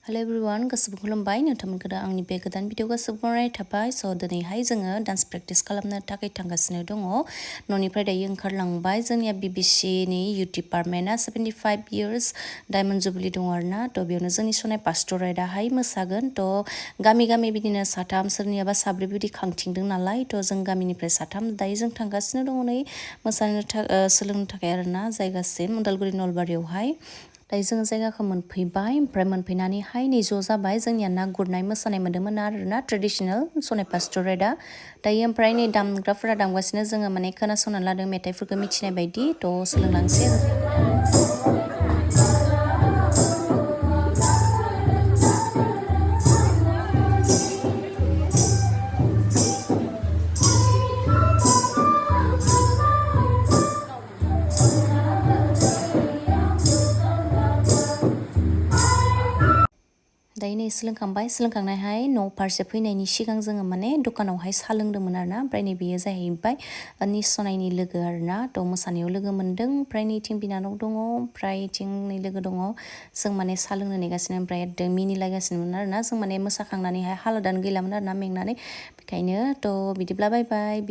hello everyone गासिबो खुलुमबाय नोंथांमोनखौ दा आंनि बे गोदान भिडिअ गासिबो बरायनाय थाबाय दिनैहाय जोङो डान्स प्रेक्टिस खालामनो थाखाय थांगासिनो दङ न'निफ्राय दायो ओंखारलांबाय जोंनिया BBC नि इउथ डिपार्टमेन्टआ 75 इयार्स डायमन्ड जुबली दङ आरोना बेयावनो जोंनि सनाय पास्टरेटआहाय मोसागोन गामि गामि बिदिनो साथाम सोरनियाबा साब्रै बिदि खांथिंदों नालाय जों गामिनिफ्राय साथाम दायो जों थांगासिनो दङ नै मोसानो सोलोंनो थाखाय आरोना जायगासिम उदालगुरि नलबारियावहाय दायो जोङो जायगाखौ मोनफैबाय ओमफ्राय मोनफैनानैहाय नै ज' जाबाय जोंनिया ना गुरनाय मोसानाय मोन्दोंमोन आरोना ट्रेडिसनेल सनाय पास्टरेटआ दायो ओमफ्राय नै दामग्राफोरा दामगासिनो जोङो माने खोनासंनानै लादों मेथाइफोरखौ मिथिनाय बायदि सोलोंलांसै दायो नै सोलोंखांनायहाय न' फारसे फैनायनि सिगां जोङो माने दखानावहाय साहा लोंदोंमोन आरोना ओमफ्राय नै बेयो जाहैबाय निसनायनि लोगो आरोना मोसानायाव लोगो मोन्दों ओमफ्राय नैथिं बिनानाव दङ ओमफ्राय इथिं नै लोगो दङ जों माने साहा लोंनो नेगासिनो ओमफ्राय एकदम मिनिलायगासिनोमोन आरोना जों माने मोसाखांनानैहाय हालोदानो गैलामोन आरोना मेंनानै बेखायनो बिदिब्ला बाय बाय